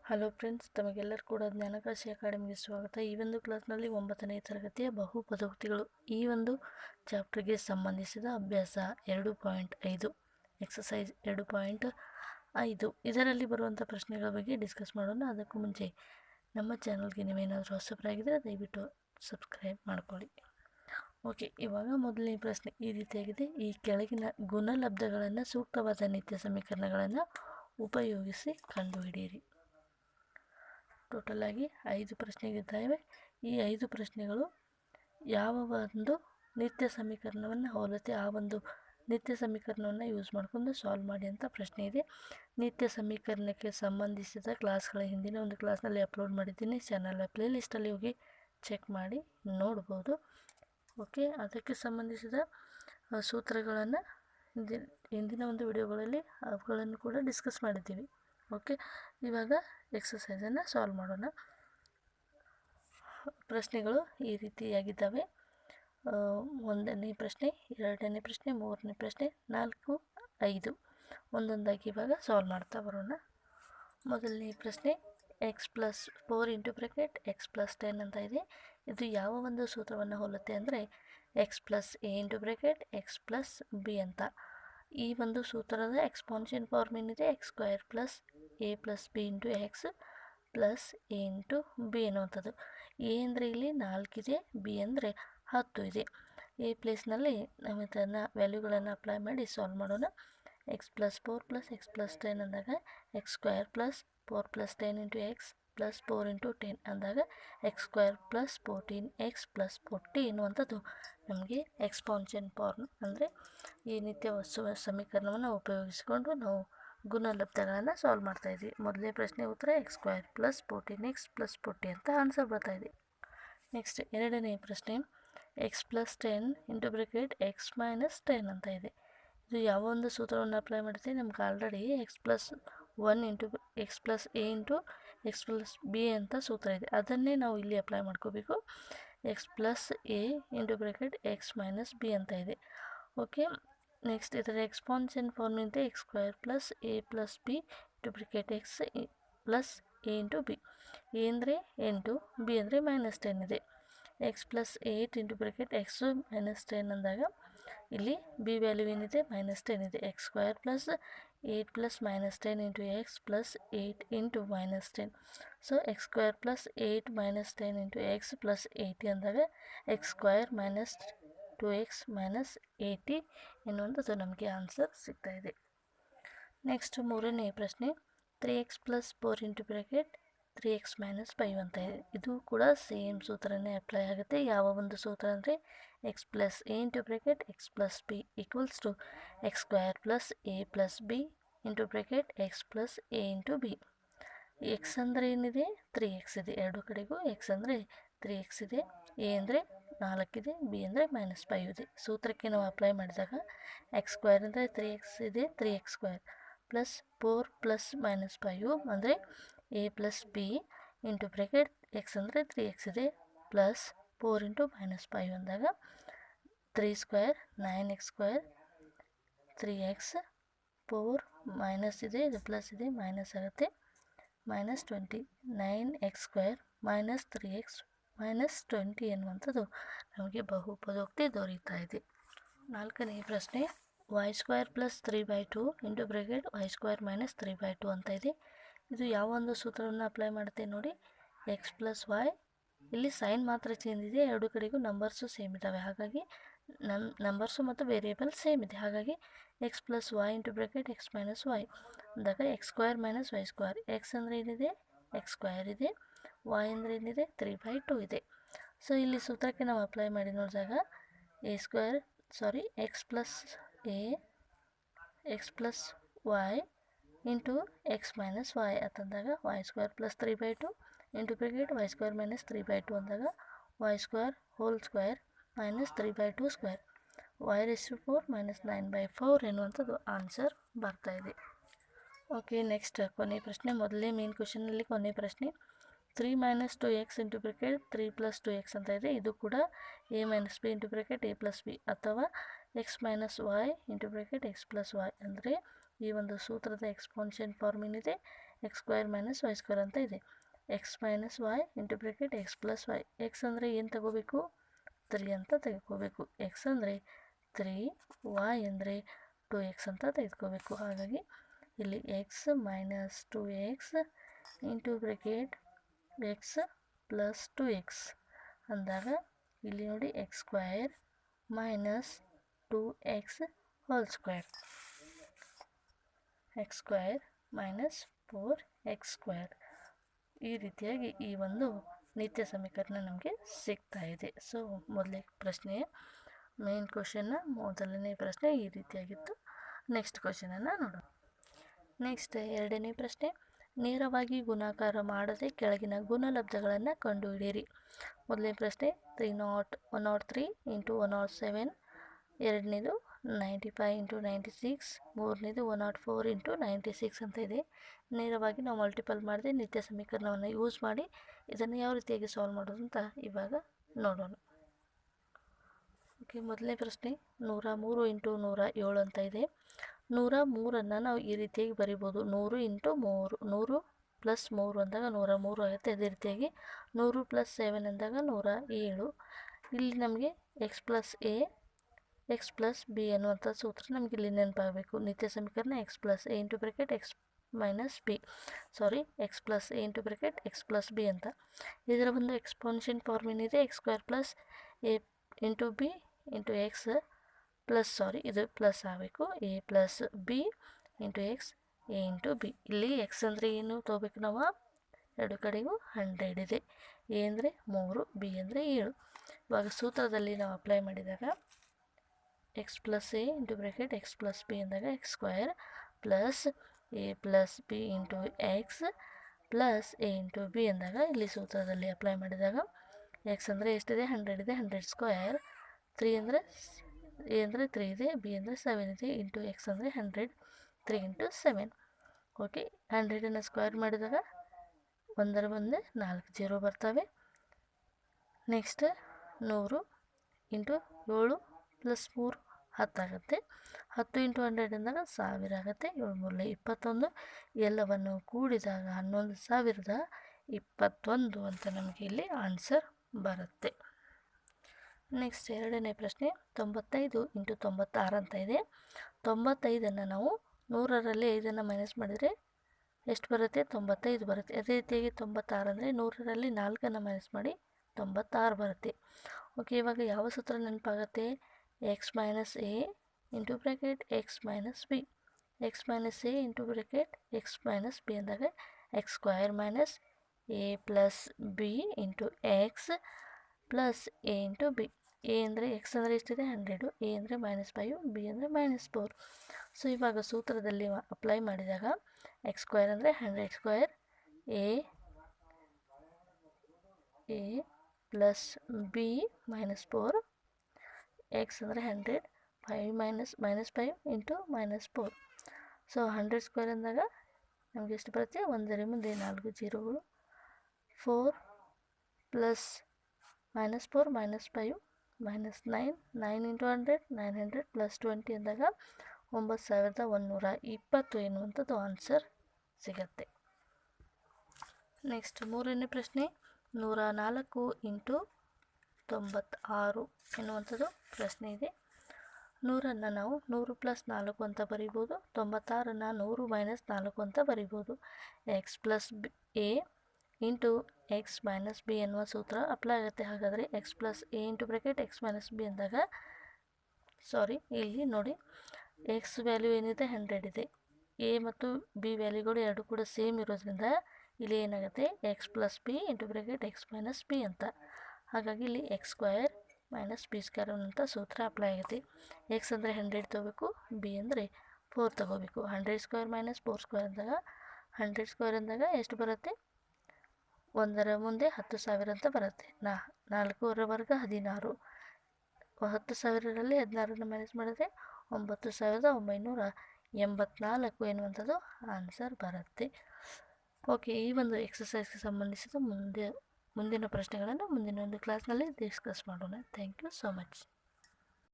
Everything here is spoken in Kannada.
ಹಲೋ ಫ್ರೆಂಡ್ಸ್, ತಮಗೆಲ್ಲರೂ ಕೂಡ ಜ್ಞಾನಕಾಶಿ ಅಕಾಡೆಮಿಗೆ ಸ್ವಾಗತ. ಈ ಒಂದು ಕ್ಲಾಸ್ನಲ್ಲಿ 9ನೇ ತರಗತಿಯ ಬಹುಪದೋಕ್ತಿಗಳು ಈ ಒಂದು ಚಾಪ್ಟರ್ಗೆ ಸಂಬಂಧಿಸಿದ ಅಭ್ಯಾಸ 2.5 ಎಕ್ಸಸೈಸ್ 2.5 ಇದರಲ್ಲಿ ಬರುವಂಥ ಪ್ರಶ್ನೆಗಳ ಬಗ್ಗೆ ಡಿಸ್ಕಸ್ ಮಾಡೋಣ. ಅದಕ್ಕೂ ಮುಂಚೆ ನಮ್ಮ ಚಾನಲ್ಗೆ ನೀವೇನಾದರೂ ಹೊಸಬರಾಗಿದ್ದರೆ ದಯವಿಟ್ಟು ಸಬ್ಸ್ಕ್ರೈಬ್ ಮಾಡ್ಕೊಳ್ಳಿ. ಓಕೆ, ಇವಾಗ ಮೊದಲನೇ ಪ್ರಶ್ನೆ ಈ ರೀತಿಯಾಗಿದೆ. ಈ ಕೆಳಗಿನ ಗುಣಲಬ್ಧಗಳನ್ನು ಸೂಕ್ತವಾದ ನಿತ್ಯ ಸಮೀಕರಣಗಳನ್ನು ಉಪಯೋಗಿಸಿ ಕಂಡುಹಿಡಿಯಿರಿ. ಟೋಟಲ್ ಆಗಿ 5 ಪ್ರಶ್ನೆಗಳಿದ್ದಾವೆ. ಈ 5 ಪ್ರಶ್ನೆಗಳು ಯಾವ ಒಂದು ನಿತ್ಯ ಸಮೀಕರಣವನ್ನು ಹೋಲುತ್ತೆ ಆ ಒಂದು ನಿತ್ಯ ಸಮೀಕರಣವನ್ನು ಯೂಸ್ ಮಾಡಿಕೊಂಡು ಸಾಲ್ವ್ ಮಾಡಿ ಅಂತ ಪ್ರಶ್ನೆ ಇದೆ. ನಿತ್ಯ ಸಮೀಕರಣಕ್ಕೆ ಸಂಬಂಧಿಸಿದ ಕ್ಲಾಸ್ಗಳ ಹಿಂದಿನ ಒಂದು ಕ್ಲಾಸ್ನಲ್ಲಿ ಅಪ್ಲೋಡ್ ಮಾಡಿದ್ದೀನಿ. ಚಾನಲ್ ಪ್ಲೇ ಲಿಸ್ಟಲ್ಲಿ ಹೋಗಿ ಚೆಕ್ ಮಾಡಿ ನೋಡ್ಬೋದು. ಓಕೆ, ಅದಕ್ಕೆ ಸಂಬಂಧಿಸಿದ ಸೂತ್ರಗಳನ್ನು ಹಿಂದಿನ ಒಂದು ವಿಡಿಯೋಗಳಲ್ಲಿ ಅವುಗಳನ್ನು ಕೂಡ ಡಿಸ್ಕಸ್ ಮಾಡಿದ್ದೀವಿ. ಓಕೆ, ಇವಾಗ ಎಕ್ಸಸೈಸನ್ನು ಸಾಲ್ವ್ ಮಾಡೋಣ. ಪ್ರಶ್ನೆಗಳು ಈ ರೀತಿಯಾಗಿದ್ದಾವೆ. 1ನೇ ಪ್ರಶ್ನೆ, 2ನೇ ಪ್ರಶ್ನೆ, 3ನೇ ಪ್ರಶ್ನೆ, 4, 5 ಒಂದೊಂದಾಗಿ ಇವಾಗ ಸಾಲ್ವ್ ಮಾಡ್ತಾ ಬರೋಣ. ಮೊದಲನೇ ಪ್ರಶ್ನೆ x+4 ಇಂಟು ಬ್ರಾಕೆಟ್ x+10 ಅಂತ ಇದೆ. ಇದು ಯಾವ ಒಂದು ಸೂತ್ರವನ್ನು ಹೋಲುತ್ತೆ ಅಂದರೆ x+a ಇಂಟು ಬ್ರಾಕೆಟ್ x+b ಅಂತ. ಈ ಒಂದು ಸೂತ್ರದ ಎಕ್ಸ್ಪಾನ್ಷನ್ ಫಾರ್ಮ್ ಏನಿದೆ x² + a+b into x plus a into b ಅನ್ನುವಂಥದ್ದು. a ಅಂದರೆ ಇಲ್ಲಿ 4 ಇದೆ, b ಅಂದರೆ 10 ಇದೆ. a ಪ್ಲೇಸ್ನಲ್ಲಿ ನಾವು ಇದನ್ನು ವ್ಯಾಲ್ಯೂಗಳನ್ನು ಅಪ್ಲೈ ಮಾಡಿ ಸಾಲ್ವ್ ಮಾಡೋಣ. x+4 + x+10 ಅಂದಾಗ x² + 4 + 10 into x plus 4 into 10 ಅಂದಾಗ x² + 14x + 40 ಎನ್ನುವಂಥದ್ದು ನಮಗೆ ಎಕ್ಸ್ಪಾನ್ಷನ್ ಫಾರ್ಮ್ ಅಂದರೆ ಈ ನಿತ್ಯ ಸಮೀಕರಣವನ್ನು ಉಪಯೋಗಿಸಿಕೊಂಡು ನಾವು ಗುಣಲಬ್ಧಗಳನ್ನು ಸಾಲ್ವ್ ಮಾಡ್ತಾಯಿದ್ವಿ. ಮೊದಲನೇ ಪ್ರಶ್ನೆ ಉತ್ತರ x² + 14x + 40 ಅಂತ ಆನ್ಸರ್ ಬರ್ತಾಯಿದೆ. ನೆಕ್ಸ್ಟ್ 2ನೇ ಪ್ರಶ್ನೆ x+10 ಇಂಟು ಬ್ರಾಕೆಟ್ x-10 ಅಂತ ಇದೆ. ಇದು ಯಾವ ಒಂದು ಸೂತ್ರವನ್ನು ಅಪ್ಲೈ ಮಾಡುತ್ತೆ? ನಮ್ಗೆ already x+1 into x+a into x+b ಅಂತ ಸೂತ್ರ ಇದೆ. ಅದನ್ನೇ ನಾವು ಇಲ್ಲಿ ಅಪ್ಲೈ ಮಾಡ್ಕೋಬೇಕು. x+a ಇಂಟು ಬ್ರಾಕೆಟ್ x-b ಅಂತ ಇದೆ. ಓಕೆ, ನೆಕ್ಸ್ಟ್ ಇದರ ಎಕ್ಸ್ಪಾನ್ಷನ್ ಫಾರ್ಮ್ ಇದೆ x² + a+b into bracket x plus a into b. a ಅಂದರೆ 8, b ಅಂದರೆ -10 ಇದೆ. x+8 ಇಂಟು ಬ್ರಾಕೆಟ್ x -10 ಅಂದಾಗ ಇಲ್ಲಿ b ವ್ಯಾಲ್ಯೂ ಏನಿದೆ -10 ಇದೆ. x² + 8 + -10 into x plus 8 into -10. So x² + 8 - 10 into x plus 80 ಅಂದಾಗ x² - 2x - 80 ಎನ್ನುವಂಥದ್ದು ನಮಗೆ ಆನ್ಸರ್ ಸಿಗ್ತಾ ಇದೆ. ನೆಕ್ಸ್ಟ್ 3ನೇ ಪ್ರಶ್ನೆ 3x + 4 ಇಂಟು ಬ್ರಾಕೆಟ್ 3x - 5 ಅಂತ ಇದೆ. ಇದು ಕೂಡ ಸೇಮ್ ಸೂತ್ರನೇ ಅಪ್ಲೈ ಆಗುತ್ತೆ. ಯಾವ ಒಂದು ಸೂತ್ರ ಅಂದರೆ x+a into bracket x+b equals to x² + a+b into bracket x plus a into b. x ಅಂದರೆ ಏನಿದೆ 3x ಇದೆ. ಎರಡು ಕಡೆಗೂ x ಅಂದರೆ 3x ಇದೆ. a ಅಂದರೆ 4 ಇದೆ, b ಅಂದರೆ -5 ಇದೆ. ಸೂತ್ರಕ್ಕೆ ನಾವು ಅಪ್ಲೈ ಮಾಡಿದಾಗ x² ಅಂದರೆ 3x ಇದೆ, 3x² ಪ್ಲಸ್ 4 ಪ್ಲಸ್ -5 ಅಂದರೆ a plus b into bracket x ಅಂದರೆ 3x ಇದೆ ಪ್ಲಸ್ 4 ಇಂಟು -5 ಅಂದಾಗ 3² 9x² 3x 4 ಮೈನಸ್ ಇದೆ, ಇದು ಪ್ಲಸ್ ಇದೆ, ಮೈನಸ್ ಆಗುತ್ತೆ, -20 9x² - 3x -20 ಎನ್ನುವಂಥದ್ದು ನಮಗೆ ಬಹುಪದೋಕ್ತಿ ದೊರೀತಾ ಇದೆ. 4ನೇ ಪ್ರಶ್ನೆ y² + 3/2 ಇಂಟು ಬ್ರಾಕೆಟ್ y² - 3/2 ಅಂತ ಇದೆ. ಇದು ಯಾವ ಒಂದು ಸೂತ್ರವನ್ನು ಅಪ್ಲೈ ಮಾಡುತ್ತೆ ನೋಡಿ, x + y ಇಲ್ಲಿ ಸೈನ್ ಮಾತ್ರ ಚೇಂಜ್ ಇದೆ, ಎರಡು ಕಡೆಗೂ ನಂಬರ್ಸು ಸೇಮ್ ಇದ್ದಾವೆ. ಹಾಗಾಗಿ ನಂಬರ್ಸು ಮತ್ತು ವೇರಿಯೇಬಲ್ ಸೇಮ್ ಇದೆ. ಹಾಗಾಗಿ x + y into bracket x - y ಅಂದಾಗ x² - y². x ಅಂದರೆ ಏನಿದೆ x² ಇದೆ, y ಅಂದರೆ ಏನಿದೆ 3/2 ಇದೆ. ಸೊ ಇಲ್ಲಿ ಸೂತ್ರಕ್ಕೆ ನಾವು ಅಪ್ಲೈ ಮಾಡಿ ನೋಡಿದಾಗ x + a x + y into x - y ಅಂತಂದಾಗ y² + 3/2 ಇಂಟು ಬ್ರಾಕೆಟ್ y² - 3/2 ಅಂದಾಗ y² whole square -3/2 square y⁴ - 9/4 ಎನ್ನುವಂಥದ್ದು ಆನ್ಸರ್ ಬರ್ತಾ ಇದೆ. ಓಕೆ, ನೆಕ್ಸ್ಟ್ ಕೊನೆ ಪ್ರಶ್ನೆ. ಮೊದಲೇ ಮೇನ್ ಕ್ವಶನಲ್ಲಿ ಕೊನೆ ಪ್ರಶ್ನೆ 3 - 2x ಇಂಟು ಬ್ರಾಕೆಟ್ 3 + 2x ಅಂತ ಇದೆ. ಇದು ಕೂಡ a - b into bracket a+b ಅಥವಾ x - y into bracket x + y ಅಂದರೆ ಈ ಒಂದು ಸೂತ್ರದ ಎಕ್ಸ್ಪಾನ್ಷನ್ ಫಾರ್ಮ್ ಏನಿದೆ x square minus y square ಅಂತ ಇದೆ. X minus y into bracket x plus y. X ಅಂದರೆ ಏನು ತಗೋಬೇಕು? 3 ಅಂತ ತೆಗೆದುಕೋಬೇಕು. ಎಕ್ಸ್ ಅಂದರೆ 3, ವೈ ಅಂದರೆ 2x ಅಂತ ತೆಗೆದುಕೋಬೇಕು. ಹಾಗಾಗಿ ಇಲ್ಲಿ X minus 2x into bracket x plus 2x ಅಂದಾಗ ಇಲ್ಲಿ ನೋಡಿ X square minus 2x whole square, X square minus 4x square. ಈ ರೀತಿಯಾಗಿ ಈ ಒಂದು ನಿತ್ಯ ಸಮೀಕರಣ ನಮಗೆ ಸಿಗ್ತಾ ಇದೆ. ಸೊ ಮೊದಲನೇ ಪ್ರಶ್ನೆ, ಮೇನ್ ಕ್ವಶನ್ನ ಮೊದಲನೇ ಪ್ರಶ್ನೆ ಈ ರೀತಿಯಾಗಿತ್ತು. ನೆಕ್ಸ್ಟ್ ಕ್ವಶನನ್ನು ನೋಡೋಣ. ನೆಕ್ಸ್ಟ್ ಎರಡನೇ ಪ್ರಶ್ನೆ, ನೇರವಾಗಿ ಗುಣಾಕಾರ ಮಾಡದೆ ಕೆಳಗಿನ ಗುಣಲಬ್ಧಗಳನ್ನು ಕಂಡುಹಿಡಿಯಿರಿ. ಮೊದಲನೇ ಪ್ರಶ್ನೆ 103 ಇಂಟು 107, ಎರಡನೇದು 95 ಇಂಟು 96, ಮೂರನೇದು 104 ಇಂಟು 96 ಅಂತ ಇದೆ. ನೇರವಾಗಿ ನಾವು ಮಲ್ಟಿಪಲ್ ಮಾಡದೆ ನಿತ್ಯ ಸಮೀಕರಣವನ್ನು ಯೂಸ್ ಮಾಡಿ ಇದನ್ನು ಯಾವ ರೀತಿಯಾಗಿ ಸಾಲ್ವ್ ಮಾಡೋದು ಅಂತ ಇವಾಗ ನೋಡೋಣ. ಓಕೆ, ಮೊದಲನೇ ಪ್ರಶ್ನೆ 103 ಇಂಟು 107 ಅಂತ ಇದೆ. 103ಅನ್ನು ನಾವು ಈ ರೀತಿಯಾಗಿ ಬರಿಬೋದು. 100 ಇಂಟು 3, 100 ಪ್ಲಸ್ 3 ಅಂದಾಗ 103 ಆಗುತ್ತೆ. ಅದೇ ರೀತಿಯಾಗಿ 100 ಪ್ಲಸ್ 7 ಅಂದಾಗ 107. ಇಲ್ಲಿ ನಮಗೆ X plus A X plus B ಅನ್ನುವಂಥ ಸೂತ್ರ ನಮಗೆ ಇಲ್ಲಿ ನೆನಪಾಗಬೇಕು. ನಿತ್ಯ ಸಮೀಕರಣ X plus a into bracket x minus b, X plus a into bracket x plus B ಅಂತ. ಇದರ ಒಂದು ಎಕ್ಸ್ಪೋನೆನ್ಷಿಯಲ್ ಫಾರ್ಮ್ ಏನಿದೆ, x square plus a into B into x plus ಇದು ಪ್ಲಸ್ ಆಗಬೇಕು, A plus b into X A into B. ಇಲ್ಲಿ ಎಕ್ಸ್ ಅಂದರೆ ಏನು ತೊಗೋಬೇಕು ನಾವು? ಎರಡು ಕಡೆಗೂ 100 ಇದೆ. ಎ ಅಂದರೆ 3, ಬಿ ಅಂದರೆ 7. ಇವಾಗ ಸೂತ್ರದಲ್ಲಿ ನಾವು ಅಪ್ಲೈ ಮಾಡಿದಾಗ x plus a into bracket x plus b ಅಂದಾಗ x square plus a plus b into x plus a into b ಅಂದಾಗ ಇಲ್ಲಿ ಸೂತ್ರದಲ್ಲಿ ಅಪ್ಲೈ ಮಾಡಿದಾಗ ಎಕ್ಸ್ ಅಂದರೆ ಎಷ್ಟಿದೆ? 100 ಇದೆ. 100 ಸ್ಕ್ವೇರ್, 3 ಅಂದರೆ ಎ ಅಂದರೆ 3 ಇದೆ, ಬಿ ಅಂದರೆ 7 ಇದೆ, ಇಂಟು ಎಕ್ಸ್ ಅಂದರೆ 100, 3 ಇಂಟು 7. ಓಕೆ, 100ಅನ್ನು ಸ್ಕ್ವೇರ್ ಮಾಡಿದಾಗ ಒಂದರ ಮುಂದೆ 4 0 ಬರ್ತವೆ. ನೆಕ್ಸ್ಟ್ 100 ಇಂಟು 7 ಪ್ಲಸ್ 3 10 ಆಗುತ್ತೆ. 10 ಇಂಟು 100 ಅಂದಾಗ 1000 ಆಗುತ್ತೆ. 7 21, ಎಲ್ಲವನ್ನು ಕೂಡಿದಾಗ 11021 ಅಂತ ನಮಗೆ ಇಲ್ಲಿ ಆನ್ಸರ್ ಬರುತ್ತೆ. ನೆಕ್ಸ್ಟ್ ಎರಡನೇ ಪ್ರಶ್ನೆ 95 ಇಂಟು 96 ಅಂತ ಇದೆ. 95ಅನ್ನು ನಾವು 100ರಲ್ಲಿ 5ಅನ್ನು ಮೈನಸ್ ಮಾಡಿದರೆ ಎಷ್ಟು ಬರುತ್ತೆ? 95 ಬರುತ್ತೆ. ಅದೇ ರೀತಿಯಾಗಿ 96 ಅಂದರೆ 100ರಲ್ಲಿ 4ಅನ್ನು ಮೈನಸ್ ಮಾಡಿ 96 ಬರುತ್ತೆ. ಓಕೆ, ಇವಾಗ ಯಾವ ಸೂತ್ರ ನೆನಪಾಗುತ್ತೆ? X minus a into bracket x minus b, x minus a into bracket x minus b ಅಂದಾಗ x square minus a plus b into x plus a into b. A ಅಂದರೆ ಎಕ್ಸ್ ಅಂದರೆ ಎಷ್ಟಿದೆ? 100, ಎ ಅಂದರೆ -5, ಬಿ ಅಂದರೆ -4. ಸೊ ಇವಾಗ ಸೂತ್ರದಲ್ಲಿ ಅಪ್ಲೈ ಮಾಡಿದಾಗ ಎಕ್ಸ್ ಸ್ಕ್ವೇರ್ ಅಂದರೆ 100 square A plus B -4, X ಅಂದರೆ 100, 5 ಇಂಟು -4. ಸೊ 100 ಸ್ಕ್ವೇರ್ ಅಂದಾಗ ನಮಗೆ ಎಷ್ಟು ಬರುತ್ತೆ? ಒಂದರ ಮುಂದೆ 4 0ಗಳು, 4 ಪ್ಲಸ್ -4 -5 -9, 9 ಇಂಟು 100, 900 ಪ್ಲಸ್ 20 ಅಂದಾಗ 9120 ಎನ್ನುವಂಥದ್ದು ಆನ್ಸರ್ ಸಿಗತ್ತೆ. ನೆಕ್ಸ್ಟ್ ಮೂರನೇ ಪ್ರಶ್ನೆ 104 ಇಂಟು 96 ಎನ್ನುವಂಥದ್ದು ಪ್ರಶ್ನೆ ಇದೆ. 100ಅನ್ನು ನಾವು 100 ಪ್ಲಸ್ 4 ಅಂತ ಬರಿಬೋದು. 96ಅನ್ನು 100 ಮೈನಸ್ 4 ಅಂತ ಬರಿಬೋದು. X plus a into X minus B ಎನ್ನುವ ಸೂತ್ರ ಅಪ್ಲೈ ಆಗುತ್ತೆ. ಹಾಗಾದರೆ X plus a into bracket x minus b ಅಂದಾಗ ಇಲ್ಲಿ ನೋಡಿ ಎಕ್ಸ್ ವ್ಯಾಲ್ಯೂ ಏನಿದೆ 100 ಇದೆ. ಎ ಮತ್ತು ಬಿ ವ್ಯಾಲ್ಯೂಗಳು ಎರಡು ಕೂಡ ಸೇಮ್ ಇರೋದ್ರಿಂದ ಇಲ್ಲಿ ಏನಾಗುತ್ತೆ? X plus b into bracket x minus B ಅಂತ. ಹಾಗಾಗಿ ಇಲ್ಲಿ X square minus B square ಅನ್ನೋಂಥ ಸೂತ್ರ ಅಪ್ಲೈ ಆಗುತ್ತೆ. ಎಕ್ಸ್ ಅಂದರೆ 100 ತೊಗೋಬೇಕು, ಬಿ ಅಂದರೆ 4 ತೊಗೋಬೇಕು. 100 ಸ್ಕ್ವೇರ್ ಮೈನಸ್ 4 ಸ್ಕ್ವೇರ್ ಅಂದಾಗ 100 ಸ್ಕ್ವೇರ್ ಅಂದಾಗ ಎಷ್ಟು ಬರುತ್ತೆ? ಒಂದರ ಮುಂದೆ 10,000 ಅಂತ ಬರುತ್ತೆ. 4 ವರ್ಗ 16, 10,000ರಲ್ಲಿ 16ಅನ್ನು ಮೈನಸ್ ಮಾಡಿದ್ರೆ 9,984 ಎನ್ನುವಂಥದ್ದು ಆನ್ಸರ್ ಬರುತ್ತೆ. ಓಕೆ, ಈ ಒಂದು ಎಕ್ಸಸೈಸ್ಗೆ ಸಂಬಂಧಿಸಿದ ಮುಂದಿನ ಪ್ರಶ್ನೆಗಳನ್ನು ಮುಂದಿನ ಒಂದು ಕ್ಲಾಸ್ನಲ್ಲಿ ಡಿಸ್ಕಸ್ ಮಾಡೋಣ. Thank you so much.